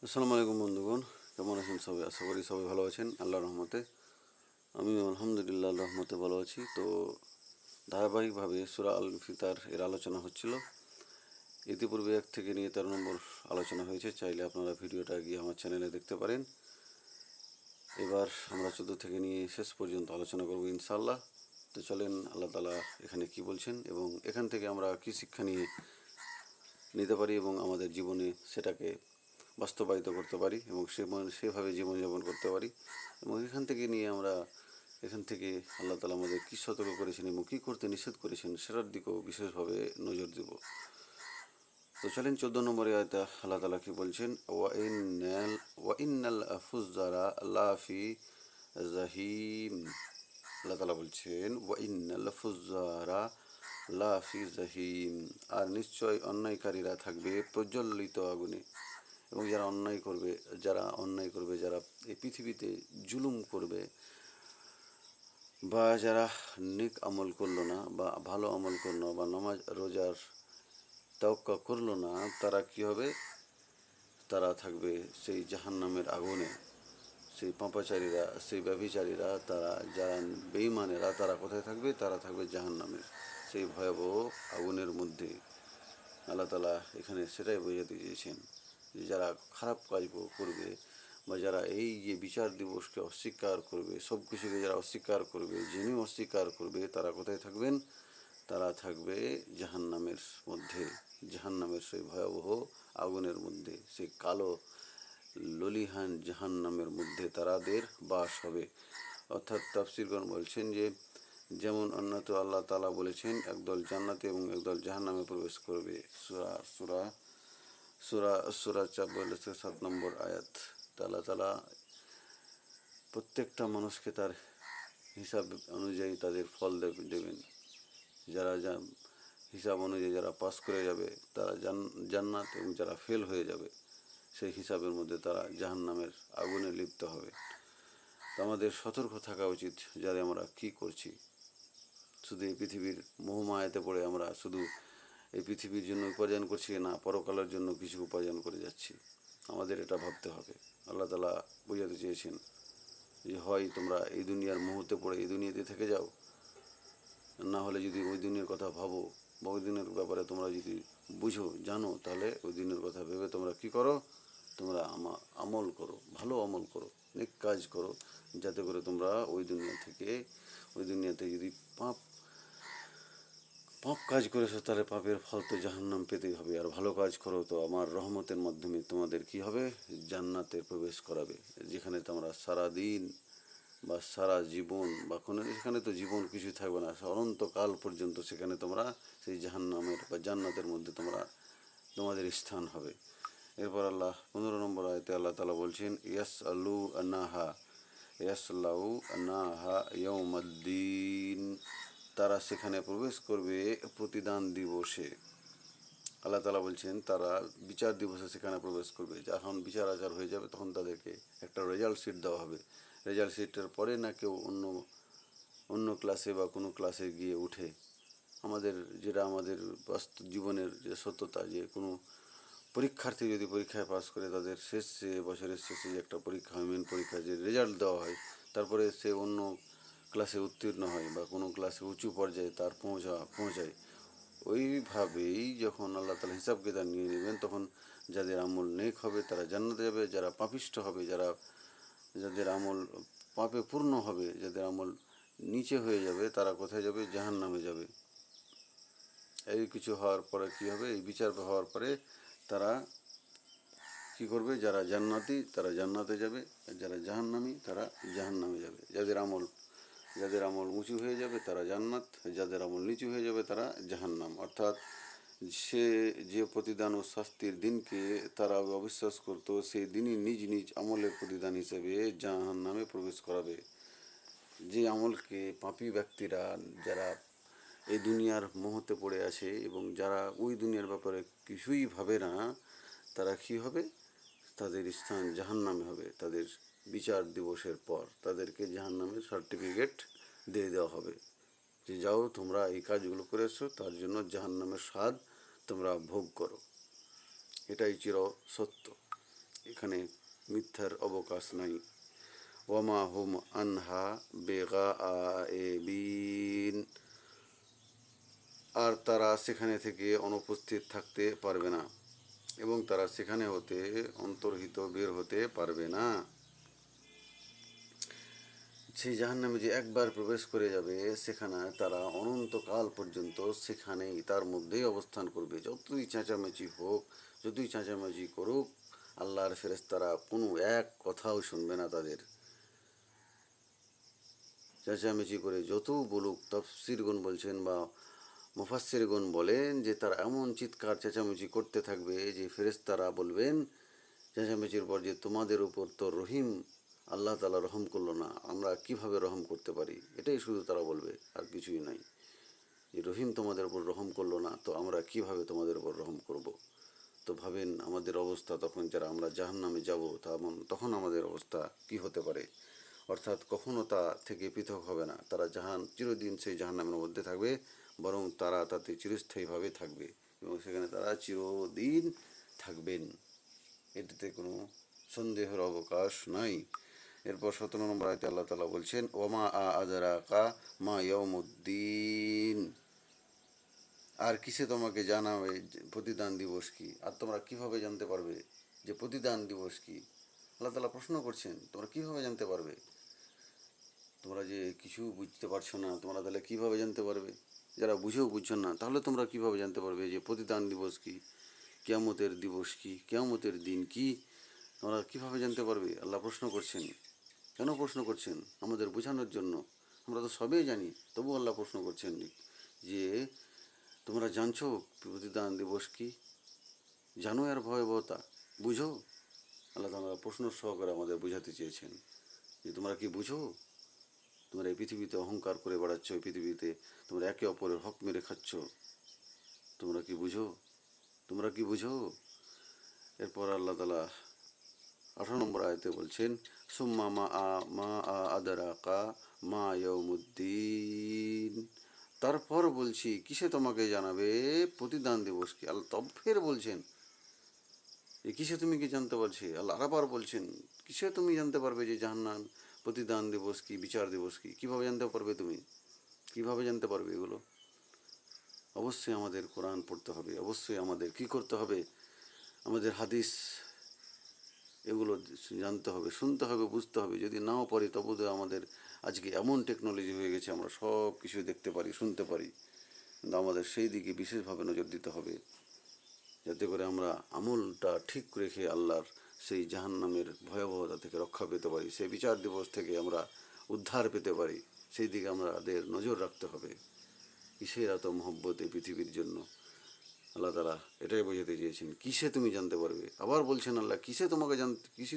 আসসালামু আলাইকুম বন্ধুগণ, কেমন আছেন সবাই? আশা করি সবাই ভালো আছেন আল্লাহর রহমতে। আমি আলহামদুলিল্লাহ আল্লাহর রহমতে ভালো আছি। তো ধারাবাহিকভাবে সূরা আল ফিতর এর আলোচনা হচ্ছিল। ইতিপূর্বে 1 থেকে নিয়ে 13 নম্বর আলোচনা হয়েছে, চাইলে আপনারা ভিডিওটা গিয়ে আমার চ্যানেলে দেখতে পারেন। এবার আমরা 14 থেকে নিয়ে শেষ পর্যন্ত আলোচনা করব ইনশাআল্লাহ। তো চলেন আল্লাহ তাআলা এখানে কি বলছেন এবং এখান থেকে আমরা কি শিক্ষা নিতে পারি এবং আমাদের জীবনে সেটাকে বাস্তবায়িত করতে পারি এবং সেভাবে জীবনযাপন করতে পারি। এবং এখান থেকে আল্লাহ তাআলা আমাদের কী সতর্ক করেছেন এবং কী করতে নিষেধ করেছেন সেটার দিকেও বিশেষভাবে নজর দেব। তো চলেন 14 নম্বরে আয়াতে আল্লাহ তাআলা কি বলছেন, ওয়া ইন্নাল ফুজ্জারা লাফি জাহিম। আল্লাহ তাআলা বলছেন ওয়াইন্নাল ফুজ্জারা লাফি জাহিম, আর নিশ্চয় অন্যায়কারীরা থাকবে প্রজ্বলিত আগুনে। এবং যারা অন্যায় করবে, যারা এই পৃথিবীতে জুলুম করবে, বা যারা নেক আমল করলো না বা ভালো আমল করলো না বা নামাজ রোজার তাওক্কা করলো না, তারা কি হবে? তারা থাকবে সেই জাহান্নামের আগুনে। সেই পাপাচারীরা, সেই ব্যভিচারীরা, যারা বেঈমানেরা, তারা কোথায় থাকবে? তারা থাকবে জাহান্নামের সেই ভয়াবহ আগুনের মধ্যে। আল্লাহ তাআলা এখানে সেটাই বোঝাতে চেয়েছেন যে যারা খারাপ কাজ করবে বা যারা এই যে বিচার দিবসকে অস্বীকার করবে, সব কিছুকে যারা অস্বীকার করবে, জেনে অস্বীকার করবে, তারা কোথায় থাকবেন? তারা থাকবে জাহান্নামের মধ্যে, জাহান্নামের সেই ভয়াবহ আগুনের মধ্যে, সেই কালো ললিহান জাহান্নামের মধ্যে তাদের বাস হবে। অর্থাৎ তাফসীরগণ বলছেন যে যেমন অন্যত আল্লাহ তাআলা বলেছেন একদল জান্নাতে এবং একদল জাহান্নামে প্রবেশ করবে। সূরা সূরা সূরা সূরা 7 নম্বর আয়াত। আল্লাহ তাআলা প্রত্যেকটা মানুষকে তার হিসাব অনুযায়ী তাদের ফল দেবেন। যারা হিসাব অনুযায়ী যারা পাস করে যাবে তারা জান্নাত, এবং যারা ফেল হয়ে যাবে সেই হিসাবের মধ্যে তারা জাহান্নামের আগুনে লিপ্ত হবে। তো আমাদের সতর্ক থাকা উচিত যারা আমরা কি করছি। শুধু এই পৃথিবীর মোহমায়াতে পড়ে আমরা শুধু এই পৃথিবীর জন্য উপার্জন করছি না, পরকালের জন্য কিছু উপার্জন করে যাচ্ছি। আমাদের এটা ভাবতে হবে। আল্লাহ তাআলা বোঝাতে চেয়েছেন যে হয় তোমরা এই দুনিয়ার মোহতে পড়ে এই দুনিয়াতে থেকে যাও, না হলে যদি ওই দিনের কথা ভাবো বা ওই দিনের ব্যাপারে তোমরা যদি বুঝো, জানো, তাহলে ওই দিনের কথা ভেবে তোমরা কি করো? তোমরা আমল করো, ভালো আমল করো, নেক কাজ করো, যাতে করে তোমরা ওই দুনিয়াতে যদি পাপ কাজ করেছো তাহলে পাপের ফল তো জাহান্নাম পেতেই হবে। আর ভালো কাজ করো তো আমার রহমতের মাধ্যমে তোমাদের কি হবে? জান্নাতে প্রবেশ করাবে, যেখানে তোমরা সারাদিন বা সারা জীবন বা সেখানে তো জীবন কিছু থাকবে না, অনন্তকাল পর্যন্ত সেখানে তোমরা সেই জাহান্নামের বা জান্নাতের মধ্যে তোমাদের স্থান হবে। এরপর 15 নম্বর আয়াতে আল্লাহ তাআলা বলছেন ইয়াসলাউ আনাহা ইয়াউমাদ্দিন, তারা সেখানে প্রবেশ করবে প্রতিদান দিবসে। আল্লাহ তাআলা বলছেন তারা বিচার দিবসে সেখানে প্রবেশ করবে। যখন বিচার আচার হয়ে যাবে তখন তাদেরকে একটা রেজাল্ট শিট দেওয়া হবে। রেজাল্ট শিটের পরে না কেউ অন্য ক্লাসে বা কোনো ক্লাসে গিয়ে উঠে আমাদের বাস্তব জীবনের যে সত্যতা, যে কোনো পরীক্ষার্থী যদি পরীক্ষায় পাস করে তাদের বছরের শেষে যে একটা পরীক্ষা হয়, মেন পরীক্ষা, যে রেজাল্ট দেওয়া হয়, তারপরে সে অন্য ক্লাসে উত্তীর্ণ হয় বা কোনো ক্লাসে উঁচু পর্যায়ে তার পৌঁছায়। ওইভাবেই যখন আল্লাহ তাআলা হিসাব কিতাব নিয়ে নেবেন, তখন যাদের আমল নেক হবে তারা জান্নাতে যাবে, যারা পাপিষ্ঠ হবে, যাদের আমল পাপে পূর্ণ হবে, যাদের আমল নিচে হয়ে যাবে, তারা কোথায় যাবে? জাহান্নামে যাবে। এই কিছু হওয়ার পরে কি হবে? এই বিচার হওয়ার পরে তারা কি করবে? যারা জান্নাতি তারা জান্নাতে যাবে, আর যারা জাহান্নামী তারা জাহান্নামে যাবে। যাদের আমল উঁচু হয়ে যাবে তারা জান্নাত, যাদের আমল নিচু হয়ে যাবে তারা জাহান্নাম। অর্থাৎ যে প্রতিদান ও শাস্তির দিনকে তারা অবিশ্বাস করত, সেই দিনই নিজ নিজ আমলের প্রতিদান হিসেবে জাহান্নামে প্রবেশ করাবে। যে আমলকে পাপী ব্যক্তিরা, যারা এই দুনিয়ার মোহতে পড়ে আছে এবং যারা ওই দুনিয়ার ব্যাপারে কিছুই ভাবে না, তারা কী হবে? তাদের স্থান জাহান্নামে হবে। তাদের বিচার দিবসের পর তাদেরকে জাহান্নামের সার্টিফিকেট দিয়ে দেওয়া হবে যে যাও, তোমরা এই কাজগুলো করেছো, তার জন্য জাহান্নামের স্বাদ তোমরা ভোগ করো। এটাই চির সত্য। এখানে মিথ্যার অবকাশ নাই। ওয়ামা হুম আনহা বেগাইবিন, আর তারা সেখানে থেকে অনুপস্থিত থাকতে পারবে না এবং তারা সেখানে হতে অন্তর্হিত বের হতে পারবে না। সেই জাহান্নামে যে একবার প্রবেশ করে যাবে সেখানে তারা অনন্তকাল পর্যন্ত সেখানেই তার মধ্যেই অবস্থান করবে। যতই চেঁচামেচি হোক, যতই চেঁচামেচি করুক, আল্লাহর ফেরেশতারা কোনো এক কথাও শুনবে না তাদের। চেঁচামেচি করে যত বলুক, তাফসীরগণ বলছেন বা মুফাসসিরগণ বলেন যে তারা এমন চিৎকার চেঁচামেচি করতে থাকবে যে ফেরেশতারা বলবেন চেঁচামেচির পর যে তোমাদের উপর তো রহিম আল্লাহ তাআলা রহম করলো না, আমরা কিভাবে রহম করতে পারি, এটাই শুধু তারা বলবে, আর কিছুই নাই। যে রহিম তোমাদের উপর রহম করলো না, তো আমরা কিভাবে তোমাদের উপর রহম করব। তো ভাবেন আমাদের অবস্থা তখন, যারা আমরা জাহান্নামে যাব তখন আমাদের অবস্থা কি হতে পারে। অর্থাৎ কখনো তা থেকে পৃথক হবে না, তারা চিরদিন সেই জাহান্নামের মধ্যে থাকবে, বরং তারা তাতে চিরস্থায়ীভাবে থাকবে এবং সেখানে তারা চিরদিন থাকবেন, এটাতে কোনো সন্দেহের অবকাশ নাই। এরপর 17 নম্বর আয়াতে আল্লাহ তাআলা বলছেন, ওমা আদরাকা মা ইয়াউমুদ্দিন, আর কিসে তোমাকে জানাবে প্রতিদান দিবস কি, আর তোমরা কিভাবে জানতে পারবে যে প্রতিদান দিবস কি। আল্লাহ তাআলা প্রশ্ন করছেন, তোমরা কিভাবে জানতে পারবে, তোমরা যে কিছু বুঝতে পারছো না, তোমরা তাহলে কিভাবে জানতে পারবে। যারা বুঝেও বুঝছো না, তাহলে তোমরা কিভাবে জানতে পারবে যে প্রতিদান দিবস কি, কিয়ামতের দিবস কি, কিয়ামতের দিন কি, তোমরা কিভাবে জানতে পারবে। আল্লাহ প্রশ্ন করছেন। কেন প্রশ্ন করছেন? আমাদের বোঝানোর জন্য। আমরা তো সবই জানি, তবু আল্লাহ প্রশ্ন করছেন যে তোমরা জানছো প্রতিদান দিবস কি, জানো এর ভয়াবহতা, বুঝো। আল্লাহ তাআলা প্রশ্ন সহকারে আমাদের বোঝাতে চেয়েছেন যে তোমরা কি বুঝো, তোমরা এই পৃথিবীতে অহংকার করে বেড়াচ্ছ, এই পৃথিবীতে তোমরা একে অপরের হক মেরে খাচ্ছ, তোমরা কি বুঝো, তোমরা কি বুঝো। এরপর আল্লাহ তাআলা 18 নম্বর আয়াতে বলছেন, সুম্মা মা আদরাকা মা ইয়াউমুদ্দিন, তারপর বলছি কিসে তোমাকে জানাবে প্রতিদান দিবস কি। আল্লাহ তব ফের বলছেন যে কিসে তুমি কি জানতে পারছি। আল্লাহ আবার বলছেন কিসে তুমি জানতে পারবে যে জাহান্নাম প্রতিদান দিবস কি, বিচার দিবস কি, কিভাবে জানতে পারবে তুমি, কিভাবে জানতে পারবে এগুলো। অবশ্যই আমাদের কোরআন পড়তে হবে, অবশ্যই আমাদের কি করতে হবে, আমাদের হাদিস এগুলো জানতে হবে, শুনতে হবে, বুঝতে হবে। যদি নাও পারি তবু তো আমাদের আজকে এমন টেকনোলজি হয়ে গেছে, আমরা সব কিছু দেখতে পারি, শুনতে পারি, কিন্তু আমাদের সেই দিকে বিশেষভাবে নজর দিতে হবে, যাতে করে আমরা আমলটা ঠিক রেখে আল্লাহর সেই জাহান্নামের ভয়াবহতা থেকে রক্ষা পেতে পারি, সেই বিচার দিবস থেকে আমরা উদ্ধার পেতে পারি, সেই দিকে আমাদের নজর রাখতে হবে। কিসের এত মহব্বত এই পৃথিবীর জন্য। আল্লাহ তাআলা এটাই বোঝাতে চেয়েছেন, কিসে তুমি জানতে পারবে। আবার বলছেন আল্লাহ, কিসে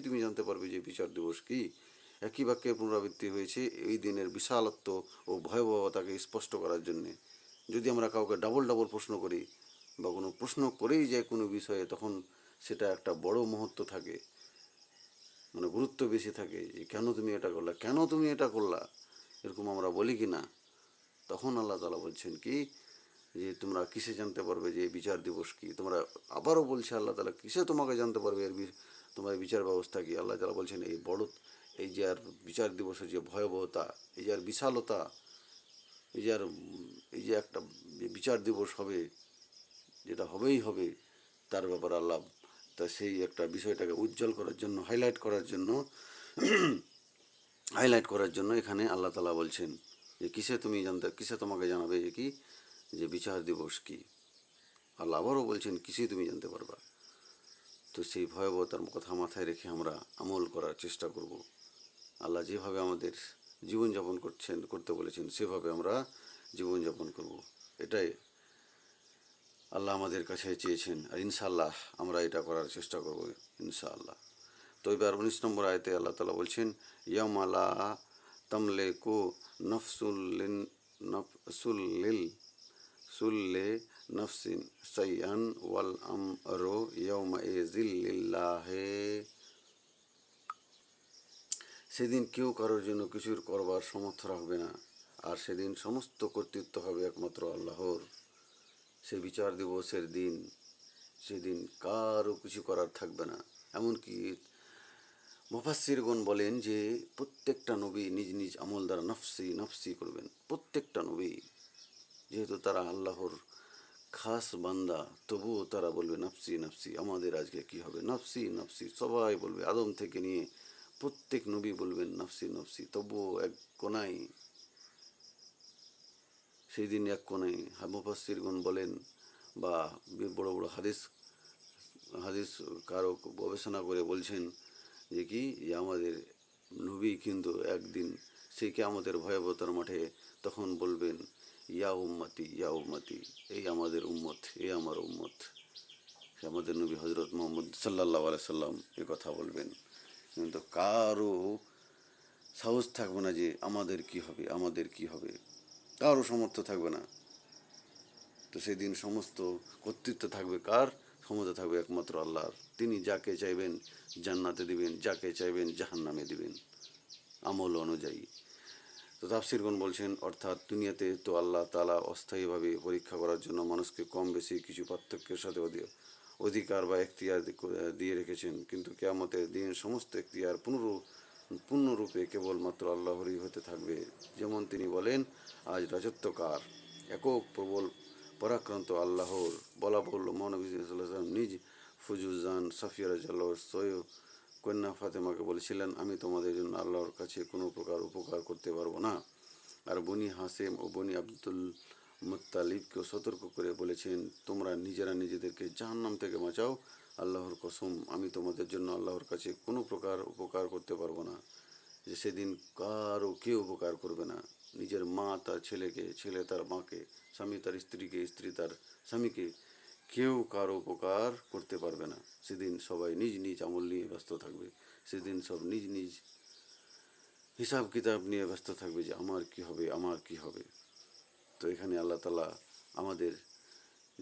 তুমি জানতে পারবে যে বিচার দিবস কি। একই বাক্যের পুনরাবৃত্তি হয়েছে এই দিনের বিশালত্ব ও ভয়াবহতাকে স্পষ্ট করার জন্যে। যদি আমরা কাউকে ডাবল ডাবল প্রশ্ন করি বা কোনো প্রশ্ন করেই যায় কোনো বিষয়ে, তখন সেটা একটা বড় মহত্ব থাকে, মানে গুরুত্ব বেশি থাকে, যে কেন তুমি এটা করলা, কেন তুমি এটা করলা, এরকম আমরা বলি কি না। তখন আল্লাহ তাআলা বলছেন কি যে তোমরা কিসে জানতে পারবে যে বিচার দিবস কি। তোমরা আবারও বলছে আল্লাহ তাআলা কিসে তোমাকে জানতে পারবে তোমার বিচার ব্যবস্থা কি। আল্লাহ তাআলা বলছেন এই যে আর বিচার দিবসের যে ভয়াবহতা, এই যে আর বিশালতা, এই যে একটা বিচার দিবস হবে, যেটা হবেই হবে, তার ব্যাপারে আল্লাহ তা সেই একটা বিষয়টাকে উজ্জ্বল করার জন্য, হাইলাইট করার জন্য এখানে আল্লাহ তাআলা বলছেন যে কিসে তোমাকে জানাবে যে কি, যে বিচার দিবস কি। আল্লাহ আবারও বলছেন কিসে তুমি জানতে পারবা। তো সেই ভয়াবহতার কথা মাথায় রেখে আমরা আমল করার চেষ্টা করব। আল্লাহ যেভাবে আমাদের জীবনযাপন করতে বলেছেন সেভাবে আমরা জীবনযাপন করব, এটাই আল্লাহ আমাদের কাছে চেয়েছেন। আর ইনশাআল্লাহ আমরা এটা করার চেষ্টা করব ইনশাআল্লাহ। তো এবার 19 নম্বর আয়াতে আল্লাহ তাআলা বলছেন, ইয়াউমা লা তামলিকু নাফসুল লিল নাফসিন শাইআন ওয়াল আমরু ইয়াউমাইযিল লিল্লাহি, সেদিন কেউ কারোর জন্য কিছুর করবার সমর্থ রাখবে না, আর সেদিন সমস্ত কর্তৃত্ব হবে একমাত্র আল্লাহর। সে বিচার দিবসের দিন সেদিন কারও কিছু করার থাকবে না। এমনকি মুফাসসিরগণ বলেন যে প্রত্যেকটা নবী নিজ নিজ আমল দ্বারা নফসি নফসি করবেন, প্রত্যেকটা নবী, যেহেতু তারা আল্লাহর খাস বান্দা, তবুও তারা বলবে নফসি নফসি, আমাদের আজকে কি হবে, নফসি নফসি, সবাই বলবে, আদম থেকে নিয়ে প্রত্যেক নবী বলবেন নফসি নফসি। তবুও এক কোনায়, সেই দিন এক কোনায় মুফাসসিরগণ বলেন বা বড় বড় হাদিস হাদিস কারক গবেষণা করে বলছেন যে কি, যে আমাদের নবী কিন্তু একদিন সেই কিয়ামতের ভয়াবহতার মাঠে তখন বলবেন, ইয়া উম্মতি ইয়া উম্মতি, এই আমাদের উম্মত, এই আমার উম্মত। সে আমাদের নবী হজরত মোহাম্মদ সাল্লাল্লাহু আলাইহি সাল্লাম এ কথা বলবেন। কিন্তু কারও সাহস থাকবে না যে আমাদের কি হবে, আমাদের কি হবে, কারও সামর্থ্য থাকবে না। তো সেদিন সমস্ত কর্তৃত্ব থাকবে কার? ক্ষমতা থাকবে একমাত্র আল্লাহর। তিনি যাকে চাইবেন জান্নাতে দিবেন, যাকে চাইবেন জাহান্নামে দিবেন আমল অনুযায়ী। তো তাফসিরগণ বলছেন, অর্থাৎ দুনিয়াতে তো আল্লাহ তাআলা অস্থায়ীভাবে পরীক্ষা করার জন্য মানুষকে কম বেশি কিছু পার্থক্যের সাথে অধিকার বা এখতিয়ার দিয়ে রেখেছেন, কিন্তু কিয়ামতের দিন সমস্ত এখতিয়ার পূর্ণরূপে কেবলমাত্র আল্লাহরই হতে থাকবে। যেমন তিনি বলেন, আজ রাজত্ব কার? একক প্রবল পরাক্রান্ত আল্লাহর। বলা বলল, মহানবী সাল্লাল্লাহু আলাইহি ওয়াসাল্লাম নিজ ফুজুজান সাফিয়া রাদিয়াল্লাহু সৈয়দ কন্যা ফাতেমাকে বলেছিলেন, আমি তোমাদের জন্য আল্লাহর কাছে কোনো প্রকার উপকার করতে পারবো না। আর বনি হাসেম ও বনি আব্দুল মুত্তালিবকেও সতর্ক করে বলেছেন, তোমরা নিজেরা নিজেদেরকে জাহান্নাম থেকে বাঁচাও, আল্লাহর কসম আমি তোমাদের জন্য আল্লাহর কাছে কোনো প্রকার উপকার করতে পারবো না। যে সেদিন কারও কেউ উপকার করবে না। নিজের মা তার ছেলেকে, ছেলে তার মাকে, স্বামী তার স্ত্রীকে, স্ত্রী তার স্বামীকে, কেউ কারো উপকার করতে পারবে না। সেদিন সবাই নিজ নিজ আমল নিয়ে ব্যস্ত থাকবে। সেদিন সব নিজ নিজ হিসাব কিতাব নিয়ে ব্যস্ত থাকবে যে আমার কি হবে, আমার কি হবে। তো এখানে আল্লাহ তাআলা আমাদের,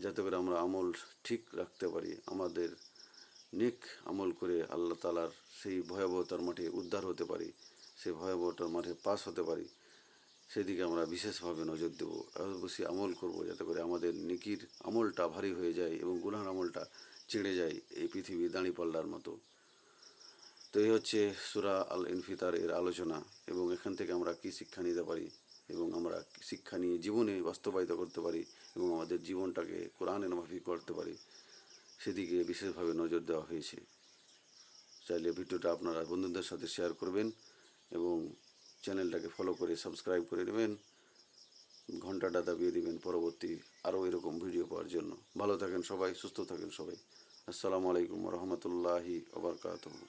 যাতে করে আমরা আমল ঠিক রাখতে পারি, আমাদের নেক আমল করে আল্লাহ তাআলার সেই ভয়াবহতার মাঠে উদ্ধার হতে পারি, সেই ভয়াবহতার মাঠে পাস হতে পারি, সেদিকে আমরা বিশেষভাবে নজর দেবো। অবশ্যই আমল করব, যাতে করে আমাদের নেকির আমলটা ভারী হয়ে যায় এবং গুনার আমলটা চেড়ে যায় এই পৃথিবী দাঁড়িপাল্লার মতো। তো এই হচ্ছে সূরা আল ইনফিতার এর আলোচনা, এবং এখান থেকে আমরা কী শিক্ষা নিতে পারি এবং আমরা শিক্ষা নিয়ে জীবনে বাস্তবায়িত করতে পারি এবং আমাদের জীবনটাকে কোরআনের মাফিক করতে পারি, সেদিকে বিশেষভাবে নজর দেওয়া হয়েছে। চাইলে ভিডিওটা আপনারা বন্ধুদের সাথে শেয়ার করবেন এবং চ্যানেলটাকে ফলো করে সাবস্ক্রাইব করে নেবেন, ঘন্টাটা দাবিয়ে দিবেন পরবর্তী আরও এরকম ভিডিও পাওয়ার জন্য। ভালো থাকেন সবাই, সুস্থ থাকেন সবাই। আসসালামু আলাইকুম রহমতুল্লাহি ওয়া বারাকাতুহু।